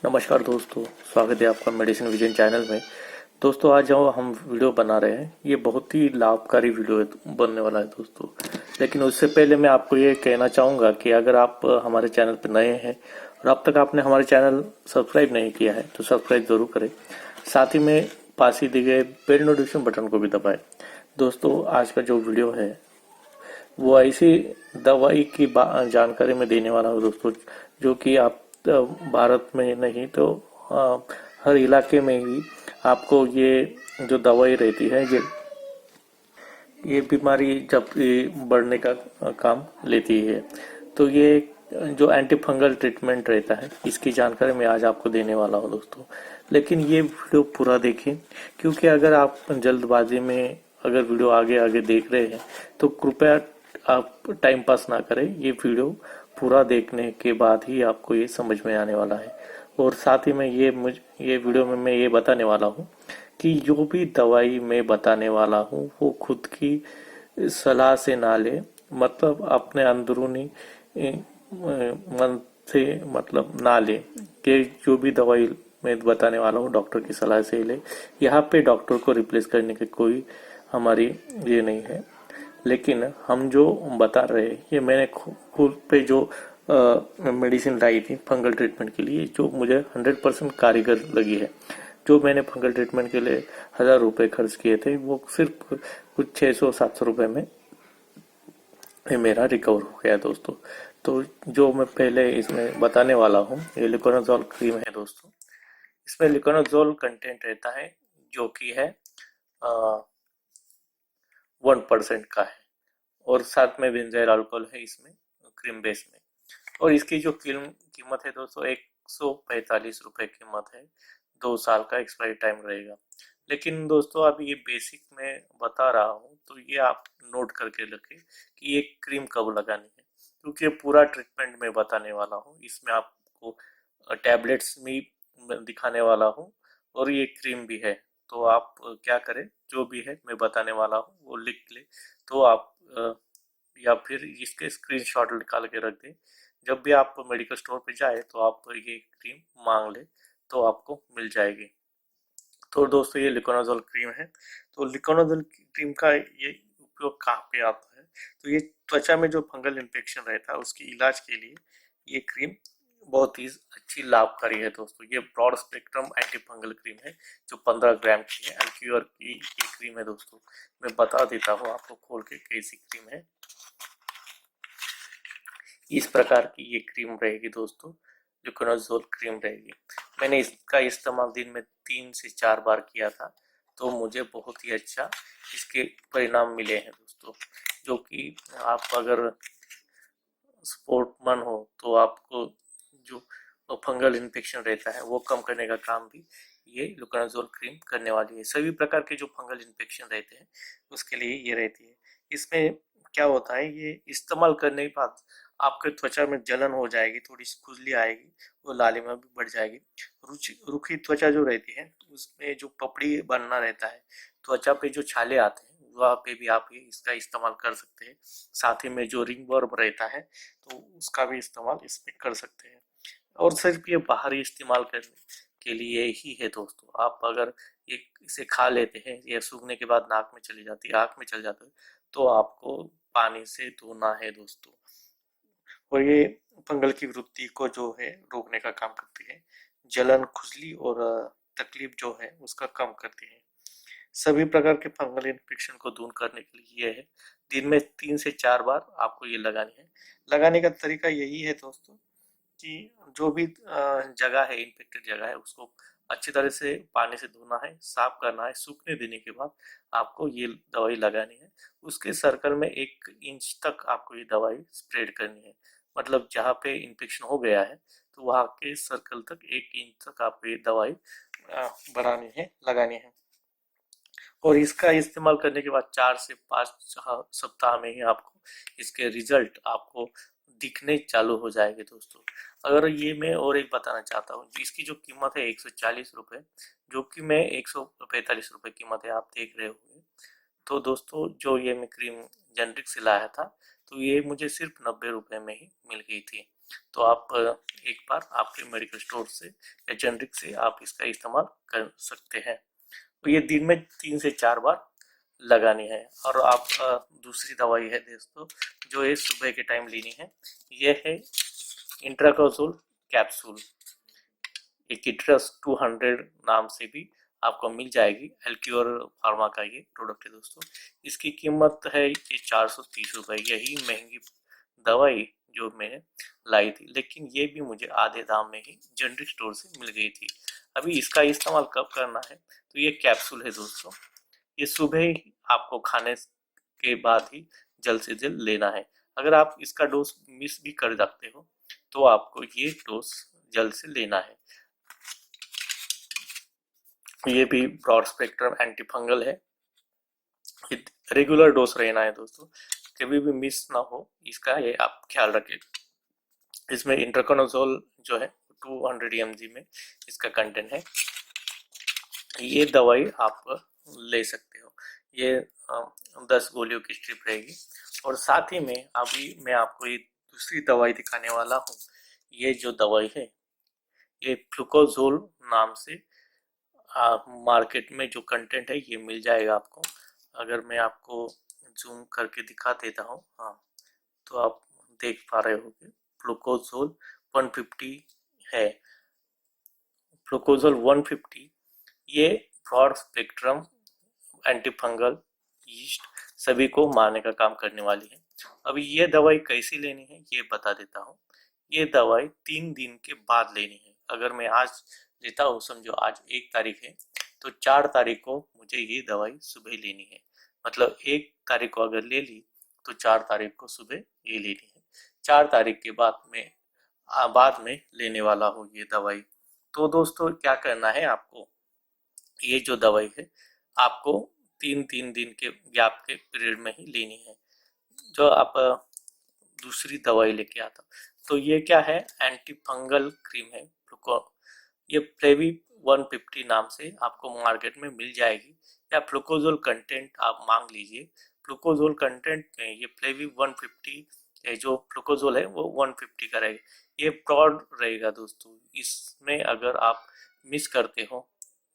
नमस्कार दोस्तों, स्वागत है आपका मेडिसिन विजन चैनल में। दोस्तों, आज जो हम वीडियो बना रहे हैं ये बहुत ही लाभकारी वीडियो बनने वाला है दोस्तों। लेकिन उससे पहले मैं आपको ये कहना चाहूँगा कि अगर आप हमारे चैनल पर नए हैं और अब तक आपने हमारे चैनल सब्सक्राइब नहीं किया है तो सब्सक्राइब ज़रूर करें। साथ ही में पास ही दिए गए बेल नोटिफिकेशन बटन को भी दबाएं। दोस्तों, आज का जो वीडियो है वो ऐसी दवाई की जानकारी में देने वाला हूँ दोस्तों, जो कि आप भारत में नहीं तो हर इलाके में ही आपको ये जो दवाई रहती है ये बीमारी जब बढ़ने का काम लेती है। तो ये जो एंटी फंगल ट्रीटमेंट रहता है इसकी जानकारी मैं आज आपको देने वाला हूँ दोस्तों। लेकिन ये वीडियो पूरा देखें, क्योंकि अगर आप जल्दबाजी में अगर वीडियो आगे आगे देख रहे हैं तो कृपया आप टाइम पास ना करें। ये वीडियो पूरा देखने के बाद ही आपको ये समझ में आने वाला है। और साथ ही में ये वीडियो में मैं ये बताने वाला हूँ कि जो भी दवाई मैं बताने वाला हूँ वो खुद की सलाह से ना ले, मतलब अपने अंदरूनी मन से मतलब ना ले कि जो भी दवाई मैं बताने वाला हूँ डॉक्टर की सलाह से ही ले। यहाँ पे डॉक्टर को रिप्लेस करने की कोई हमारी ये नहीं है। लेकिन हम जो बता रहे हैं ये मैंने खुद पे जो मेडिसिन लाई थी फंगल ट्रीटमेंट के लिए, जो मुझे 100% कारीगर लगी है। जो मैंने फंगल ट्रीटमेंट के लिए 1000 रुपये खर्च किए थे वो सिर्फ कुछ 600-700 रुपये में ये मेरा रिकवर हो गया दोस्तों। तो जो मैं पहले इसमें बताने वाला हूँ ये लिकोनाजोल क्रीम है दोस्तों। इसमें लिकोनाजोल कंटेंट रहता है जो कि है 1% का है, और साथ में बेंजाइल अल्कोहल है इसमें क्रीम बेस में। और इसकी जो कीमत है दोस्तों 145 रुपये कीमत है। 2 साल का एक्सपायरी टाइम रहेगा। लेकिन दोस्तों अभी ये बेसिक में बता रहा हूँ तो ये आप नोट करके रखें कि ये क्रीम कब लगानी है, क्योंकि ये पूरा ट्रीटमेंट मैं बताने वाला हूँ। इसमें आपको टैबलेट्स भी दिखाने वाला हूँ और ये क्रीम भी है। तो आप क्या करें, जो भी है मैं बताने वाला हूँ वो लिख ले। तो आप या फिर इसके स्क्रीनशॉट निकाल के रख दें। जब भी आप मेडिकल स्टोर पे जाए तो आप ये क्रीम मांग ले तो आपको मिल जाएगी। तो दोस्तों ये लिकोनाजोल क्रीम है। तो लिकोनाजोल क्रीम का ये उपयोग कहाँ पे आता है, तो ये त्वचा में जो फंगल इन्फेक्शन रहता है उसके इलाज के लिए ये क्रीम बहुत ही अच्छी लाभकारी है दोस्तों। ये broad spectrum antifungal cream है जो 15 ग्राम की है। एल्क्यूर की ये क्रीम है दोस्तों। मैं बता देता हूँ आपको खोल के कैसी क्रीम है। इस प्रकार की ये क्रीम रहेगी दोस्तों, लिकोनाजोल क्रीम रहेगी। मैंने इसका इस्तेमाल दिन में 3 से 4 बार किया था, तो मुझे बहुत ही अच्छा इसके परिणाम मिले हैं दोस्तों। जो कि आप अगर स्पोर्टमैन हो तो आपको जो फंगल इन्फेक्शन रहता है वो कम करने का काम भी ये लुकोनाजोल क्रीम करने वाली है। सभी प्रकार के जो फंगल इन्फेक्शन रहते हैं उसके लिए ये रहती है। इसमें क्या होता है, ये इस्तेमाल करने के बाद आपके त्वचा में जलन हो जाएगी, थोड़ी सी खुजली आएगी, वो लालिमा भी बढ़ जाएगी। रुखी त्वचा जो रहती है उसमें जो पपड़ी बनना रहता है, त्वचा पे जो छाले आते हैं वहाँ पे भी आप ये इसका इस्तेमाल कर सकते हैं। साथ ही में जो रिंग वर्म रहता है तो उसका भी इस्तेमाल इसमें कर सकते हैं। और सिर्फ ये बाहरी इस्तेमाल करने के लिए ही है दोस्तों। आप अगर ये इसे खा लेते हैं, ये सूखने के बाद नाक में चली जाती है, आँख में चल जाता है, तो आपको पानी से धोना है दोस्तों। और ये फंगल की वृद्धि को जो है रोकने का काम करती है। जलन, खुजली और तकलीफ जो है उसका कम करती है। सभी प्रकार के फंगल इन्फेक्शन को दूर करने के लिए ये है। दिन में 3 से 4 बार आपको ये लगानी है। लगाने का तरीका यही है दोस्तों कि जो भी जगह है, इन्फेक्टेड जगह है, उसको अच्छी तरह से पानी से धोना है, साफ करना है। सूखने देने के बाद आपको ये दवाई लगानी है। उसके सर्कल में 1 इंच तक आपको ये दवाई स्प्रेड करनी है। मतलब जहाँ पे इन्फेक्शन हो गया है तो वहाँ के सर्कल तक 1 इंच तक आपको ये दवाई बनानी है, लगानी है। और इसका इस्तेमाल करने के बाद 4 से 5 सप्ताह में ही आपको इसके रिजल्ट आपको दिखने चालू हो जाएंगे दोस्तों। अगर ये मैं और एक बताना चाहता हूँ, इसकी जो कीमत है 140 रुपये, जो कि मैं 145 रुपये कीमत है, आप देख रहे होंगे। तो दोस्तों जो ये मैं क्रीम जेनरिक से लाया था तो ये मुझे सिर्फ 90 रुपये में ही मिल गई थी। तो आप एक बार आपके मेडिकल स्टोर से या जेनरिक से आप इसका इस्तेमाल कर सकते हैं। तो ये दिन में 3 से 4 बार लगानी है। और आप दूसरी दवाई है दोस्तों जो ये सुबह के टाइम लेनी है, ये है इंट्राकोसोल कैप्सूल। ये किट्रस 200 नाम से भी आपको मिल जाएगी। एल्क्योर फार्मा का ये प्रोडक्ट है दोस्तों। इसकी कीमत है ये 430 रुपये। यही महंगी दवाई जो मैंने लाई थी, लेकिन ये भी मुझे आधे दाम में ही जनरल स्टोर से मिल गई थी। अभी इसका इस्तेमाल कब करना है, तो ये कैप्सूल है दोस्तों, ये सुबह ही आपको खाने के बाद ही जल्द से जल्द लेना है। अगर आप इसका डोज मिस भी कर जाते हो तो आपको ये डोज जल्द से लेना है। ये भी ब्रॉड स्पेक्ट्रम एंटी फंगल है। रेगुलर डोज रहना है दोस्तों, कभी भी मिस ना हो इसका, ये आप ख्याल रखें। इसमें इंट्राकोनोजोल जो है 200 mg में इसका कंटेंट है। ये दवाई आप ले सकते हो। ये 10 गोलियों की स्ट्रिप रहेगी। और साथ ही में अभी मैं आपको एक दूसरी दवाई दिखाने वाला हूँ। ये जो दवाई है ये फ्लूकोजोल नाम से मार्केट में जो कंटेंट है ये मिल जाएगा आपको। अगर मैं आपको जूम करके दिखा देता हूँ, हाँ, तो आप देख पा रहे होंगे फ्लूकोजोल 150 है। फ्लूकोजोल 150 ये ब्रॉड स्पेक्ट्रम एंटीफंगल यीस्ट सभी को मारने का काम करने वाली है। अभी ये दवाई कैसी लेनी है ये बता देता हूँ। ये दवाई 3 दिन के बाद लेनी है। अगर मैं आज लेता हूँ, समझो आज 1 तारीख है, तो 4 तारीख को मुझे ये दवाई सुबह लेनी है। मतलब 1 तारीख को अगर ले ली तो 4 तारीख को सुबह ये लेनी है। 4 तारीख के बाद में लेने वाला हूँ ये दवाई। तो दोस्तों क्या करना है आपको, ये जो दवाई है आपको 3 दिन के गैप के पीरियड में ही लेनी है। जो आप दूसरी दवाई लेके आता, तो ये क्या है, एंटी फंगल क्रीम है। ये फ्लेवी 150 नाम से आपको मार्केट में मिल जाएगी, या फ्लूकोजोल कंटेंट आप मांग लीजिए। फ्लूकोजोल कंटेंट में ये फ्लेवी 150 जो फ्लूकोजोल है वो 150 का रहेगा। ये ब्रॉड रहेगा दोस्तों। इसमें अगर आप मिस करते हो,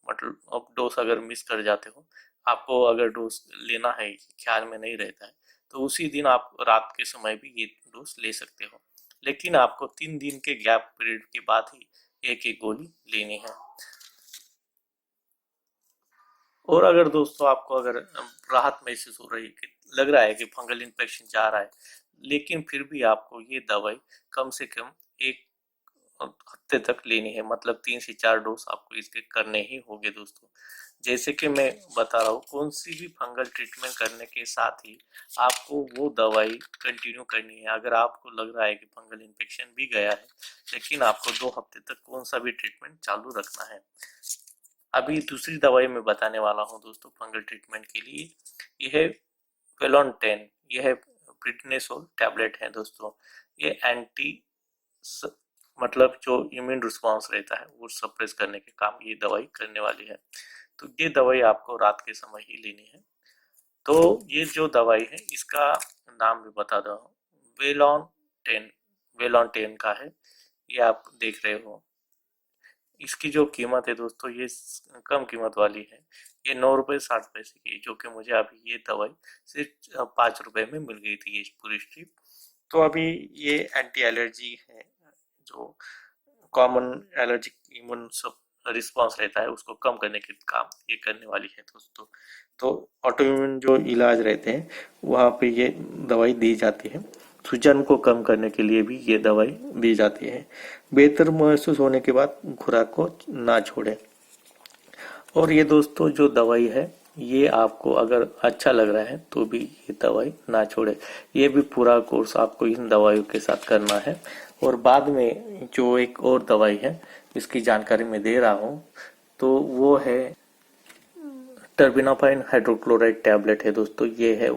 मतलब अब डोज अगर मिस कर जाते हो, आपको अगर डोज लेना है ख्याल में नहीं रहता है, तो उसी दिन आप रात के समय भी ये डोज ले सकते हो। लेकिन आपको 3 दिन के गैप पीरियड के बाद ही एक एक गोली लेनी है। और अगर दोस्तों आपको अगर राहत महसूस हो रही है, लग रहा है कि फंगल इन्फेक्शन जा रहा है, लेकिन फिर भी आपको ये दवाई कम से कम 1 हफ्ते तक लेनी है। मतलब 3 से 4 डोज आपको इसके करने ही होंगे दोस्तों। जैसे कि मैं बता रहा हूँ, कौन सी भी फंगल ट्रीटमेंट करने के साथ ही आपको वो दवाई कंटिन्यू करनी है। अगर आपको लग रहा है कि फंगल इन्फेक्शन भी गया है, लेकिन आपको 2 हफ्ते तक कौन सा भी ट्रीटमेंट चालू रखना है। अभी दूसरी दवाई मैं बताने वाला हूँ दोस्तों फंगल ट्रीटमेंट के लिए। यह है वेलोन 10। यह है प्रिडनिसोल टैबलेट है दोस्तों। ये एंटी मतलब जो इम्यून रिस्पॉन्स रहता है वो सप्रेस करने के काम ये दवाई करने वाली है। तो ये दवाई आपको रात के समय ही लेनी है। तो ये जो दवाई है इसका नाम भी बता दो, वेलोन 10। वेलोन 10 का है, ये आप देख रहे हो। इसकी जो कीमत है दोस्तों ये कम कीमत वाली है। ये 9 रुपये 60 पैसे की, जो कि मुझे अभी ये दवाई सिर्फ 5 रुपये में मिल गई थी ये पूरी स्ट्रिप। तो अभी ये एंटी एलर्जी है, जो कॉमन एलर्जिक इम्यून रिस्पॉन्स रहता है उसको कम करने के काम ये करने वाली है दोस्तों। तो ऑटोइम्यून जो इलाज रहते हैं वहाँ पे ये दवाई दी जाती है। सूजन को कम करने के लिए भी ये दवाई दी जाती है। बेहतर महसूस होने के बाद खुराक को ना छोड़ें। और ये दोस्तों जो दवाई है ये आपको अगर अच्छा लग रहा है तो भी ये दवाई ना छोड़े। ये भी पूरा कोर्स आपको इन दवाइयों के साथ करना है। और बाद में जो एक और दवाई है इसकी जानकारी मैं दे रहा हूँ, तो वो है टर्बिनाफाइन हाइड्रोक्लोराइड टैबलेट है दोस्तों। ये है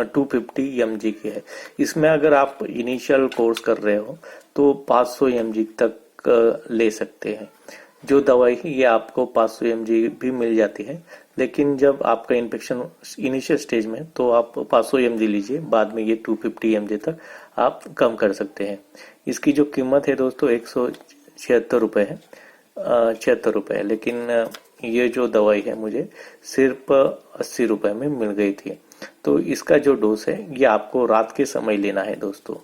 250 mg की है। इसमें अगर आप इनिशियल कोर्स कर रहे हो तो 500 mg तक ले सकते हैं। जो दवाई है ये आपको 500 mg भी मिल जाती है, लेकिन जब आपका इन्फेक्शन इनिशियल स्टेज में तो आप 500 mg लीजिए, बाद में ये 250 mg तक आप कम कर सकते हैं। इसकी जो कीमत है दोस्तों 176 रुपये है, 76 रुपये, लेकिन ये जो दवाई है मुझे सिर्फ 80 रुपये में मिल गई थी। तो इसका जो डोज है ये आपको रात के समय लेना है दोस्तों।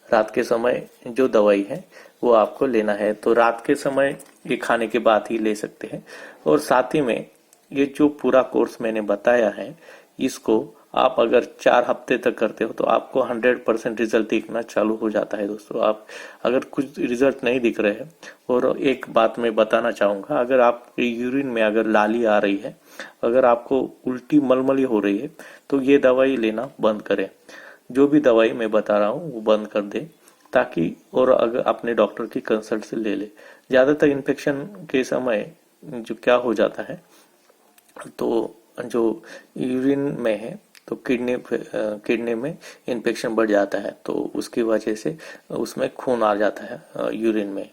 रात के समय जो दवाई है वो आपको लेना है, तो रात के समय ये खाने के बाद ही ले सकते हैं। और साथ ही में ये जो पूरा कोर्स मैंने बताया है, इसको आप अगर 4 हफ्ते तक करते हो तो आपको 100% रिजल्ट दिखना चालू हो जाता है दोस्तों। आप अगर कुछ रिजल्ट नहीं दिख रहे हैं, और एक बात मैं बताना चाहूंगा, अगर आपके यूरिन में अगर लाली आ रही है, अगर आपको उल्टी मलमली हो रही है, तो ये दवाई लेना बंद करें। जो भी दवाई मैं बता रहा हूँ वो बंद कर दे, ताकि और अगर अपने डॉक्टर की कंसल्ट से ले ले। ज्यादातर इन्फेक्शन के समय जो क्या हो जाता है, तो जो यूरिन में है तो किडनी में इन्फेक्शन बढ़ जाता है, तो उसकी वजह से उसमें खून आ जाता है यूरिन में।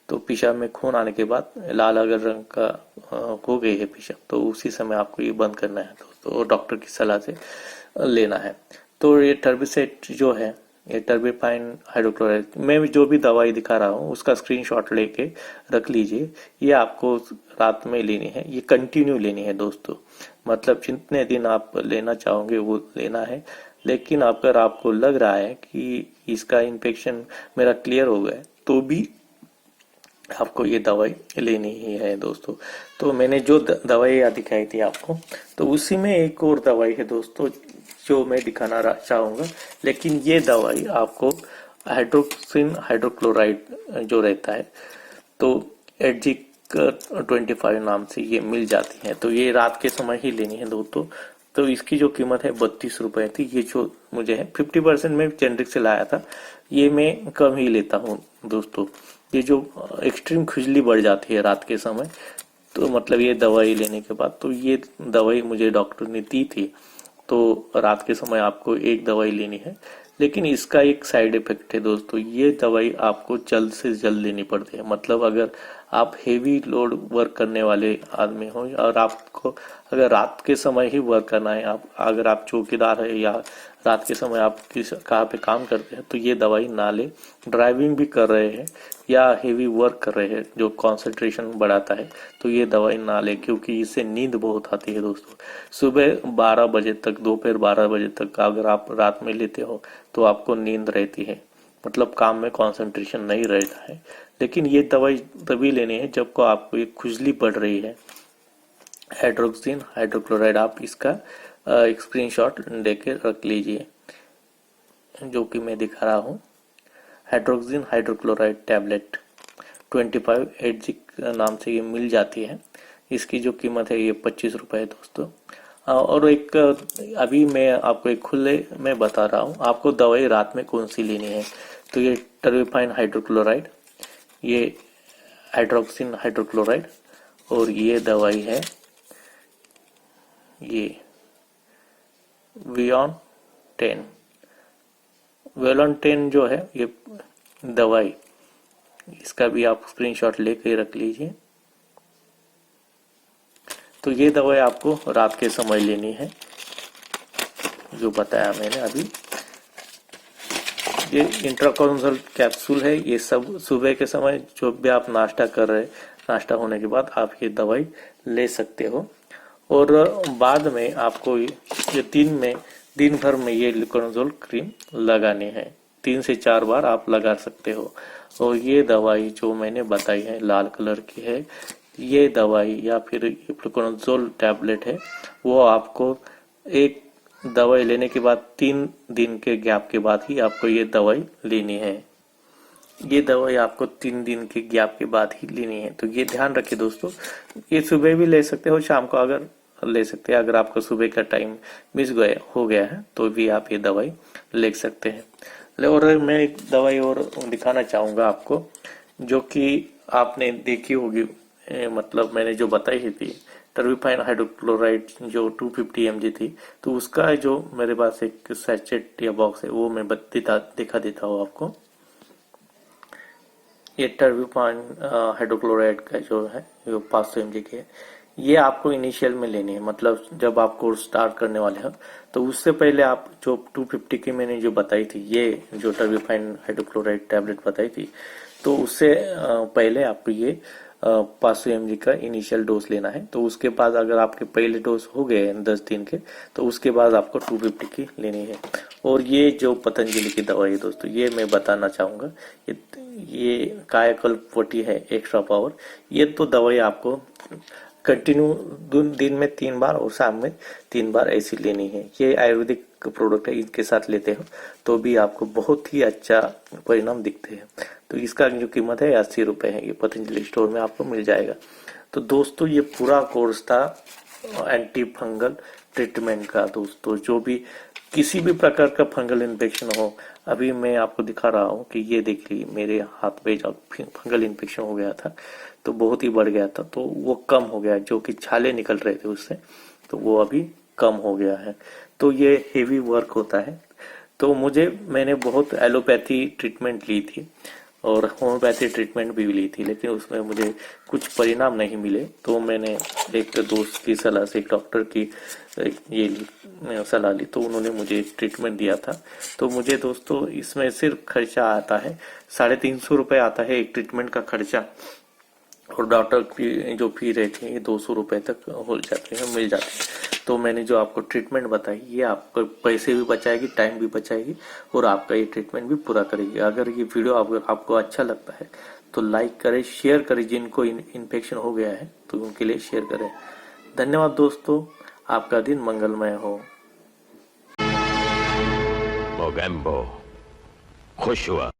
तो पेशाब में खून आने के बाद लाल अगर रंग का हो गई है पेशाब, तो उसी समय आपको ये बंद करना है तो डॉक्टर की सलाह से लेना है। तो ये टर्बिसेट जो है, ये टर्बिपाइन हाइड्रोक्लोराइड, मैं जो भी दवाई दिखा रहा हूँ उसका स्क्रीनशॉट लेके रख लीजिए। ये आपको रात में लेनी है, ये कंटिन्यू लेनी है दोस्तों। मतलब जितने दिन आप लेना चाहोगे वो लेना है। लेकिन अगर आपको लग रहा है कि इसका इन्फेक्शन मेरा क्लियर हो गया, तो भी आपको ये दवाई लेनी ही है दोस्तों। तो मैंने जो दवाई दिखाई थी आपको, तो उसी में एक और दवाई है दोस्तों जो मैं दिखाना चाहूंगा। लेकिन ये दवाई आपको हाइड्रोक्सिन हाइड्रोक्लोराइड जो रहता है, तो एडजिक 25 नाम से ये मिल जाती है। तो ये रात के समय ही लेनी है दोस्तों। तो इसकी जो कीमत है 32 रुपए थी। ये जो मुझे है 50% में जेनरिक से लाया था, ये मैं कम ही लेता हूँ दोस्तों। ये जो एक्सट्रीम खुजली बढ़ जाती है रात के समय, तो मतलब ये दवाई लेने के बाद, तो ये दवाई मुझे डॉक्टर ने दी थी। तो रात के समय आपको एक दवाई लेनी है, लेकिन इसका एक साइड इफेक्ट है दोस्तों। ये दवाई आपको जल्द से जल्द लेनी पड़ती है। मतलब अगर आप हेवी लोड वर्क करने वाले आदमी हो, और आपको अगर रात के समय ही वर्क करना है, आप अगर आप चौकीदार है या रात के समय आप कहाँ पे काम करते हैं, तो ये दवाई ना ले। ड्राइविंग भी कर रहे हैं या हेवी वर्क कर रहे हैं जो कंसंट्रेशन बढ़ाता है, तो ये दवाई ना ले, क्योंकि इससे नींद बहुत आती है दोस्तों। सुबह 12 बजे तक, दोपहर 12 बजे तक अगर आप रात में लेते हो तो आपको नींद रहती है, मतलब काम में कंसंट्रेशन नहीं रहता है। लेकिन ये दवाई तभी लेनी है जब को आपको ये खुजली पड़ रही है। हाइड्रोक्सिन हाइड्रोक्लोराइड, आप इसका एक स्क्रीनशॉट लेके रख लीजिए, जो कि मैं दिखा रहा हूँ। हाइड्रोक्सिन हाइड्रोक्लोराइड टैबलेट 25 एडजिक नाम से ये मिल जाती है। इसकी जो कीमत है ये 25 रुपए है दोस्तों। और एक अभी मैं आपको एक खुले में बता रहा हूँ, आपको दवाई रात में कौन सी लेनी है। तो ये टर्बिपाइन हाइड्रोक्लोराइड, ये हाइड्रोक्सिन हाइड्रोक्लोराइड, और ये दवाई है ये वियॉन 10। वेलॉन 10 जो है ये दवाई, इसका भी आप स्क्रीनशॉट लेके रख लीजिए। तो ये दवाई आपको रात के समय लेनी है, जो बताया मैंने अभी। ये इंट्राकॉन्सल कैप्सूल है, ये सब सुबह के समय जो भी आप नाश्ता कर रहे हैं, नाश्ता होने के बाद आप ये दवाई ले सकते हो। और बाद में आपको ये दिन भर में ये लुकोनाजोल क्रीम लगानी है। 3 से 4 बार आप लगा सकते हो। और ये दवाई जो मैंने बताई है लाल कलर की है, ये दवाई या फिर लुकोनाजोल टैबलेट है, वो आपको एक दवाई लेने के बाद 3 दिन के गैप के बाद ही आपको ये दवाई लेनी है। ये दवाई आपको 3 दिन के गैप के बाद ही लेनी है। तो ये ध्यान रखिए दोस्तों। ये सुबह भी ले सकते हो, शाम को अगर ले सकते हैं। अगर आपका सुबह का टाइम मिस हो गया है तो भी आप ये दवाई ले सकते हैं। और मैं एक दवाई और दिखाना चाहूंगा आपको, जो कि आपने देखी होगी, मतलब मैंने जो बताई थी टर्बिपाइन हाइड्रोक्लोराइड जो 250 mg थी, तो उसका जो मेरे पास एक सैचेट या बॉक्स है वो मैं दिखा देता हूँ आपको। ये टर्बिपाइन हाइड्रोक्लोराइड का जो है ये 500 mg के है। ये आपको इनिशियल में लेनी है, मतलब जब आप कोर्स स्टार्ट करने वाले हैं तो उससे पहले आप जो 250 की मैंने जो बताई थी, ये जो टर्बिफाइन हाइड्रोक्लोराइड टैबलेट बताई थी, तो उससे पहले आपको ये 500 mg का इनिशियल डोज लेना है। तो उसके बाद अगर आपके पहले डोज हो गए 10 दिन के, तो उसके बाद आपको 250 की लेनी है। और ये जो पतंजलि की दवाई है दोस्तों, ये मैं बताना चाहूंगा, ये कायाकल्प 40 है एक्स्ट्रा पावर। ये तो दवाई आपको कंटिन्यू दिन में 3 बार और शाम में 3 बार ऐसी लेनी है। ये आयुर्वेदिक प्रोडक्ट है, इनके साथ लेते हो तो भी आपको बहुत ही अच्छा परिणाम दिखते हैं। तो इसका जो कीमत है 80 रुपए है, ये पतंजलि स्टोर में आपको मिल जाएगा। तो दोस्तों ये पूरा कोर्स था एंटी फंगल ट्रीटमेंट का दोस्तों। जो भी किसी भी प्रकार का फंगल इन्फेक्शन हो, अभी मैं आपको दिखा रहा हूँ कि ये देखिए मेरे हाथ पे जब फंगल इन्फेक्शन हो गया था तो बहुत ही बढ़ गया था, तो वो कम हो गया, जो कि छाले निकल रहे थे उससे, तो वो अभी कम हो गया है। तो ये हेवी वर्क होता है। तो मैंने बहुत एलोपैथी ट्रीटमेंट ली थी और होम्योपैथी ट्रीटमेंट भी ली थी, लेकिन उसमें मुझे कुछ परिणाम नहीं मिले। तो मैंने एक दोस्त की सलाह से, एक डॉक्टर की ये सलाह ली, तो उन्होंने मुझे ट्रीटमेंट दिया था। तो मुझे दोस्तों इसमें सिर्फ खर्चा आता है 350 रुपये आता है एक ट्रीटमेंट का खर्चा, और डॉक्टर की जो फी रहती है 200 रुपये तक हो जाती है, मिल जाती है। तो मैंने जो आपको ट्रीटमेंट बताई, ये आपको पैसे भी बचाएगी, टाइम भी बचाएगी, और आपका ये ट्रीटमेंट भी पूरा करेगी। अगर ये वीडियो आपको अच्छा लगता है तो लाइक करें, शेयर करें, जिनको इन्फेक्शन हो गया है तो उनके लिए शेयर करें। धन्यवाद दोस्तों, आपका दिन मंगलमय हो। मोगेम्बो खुश हुआ।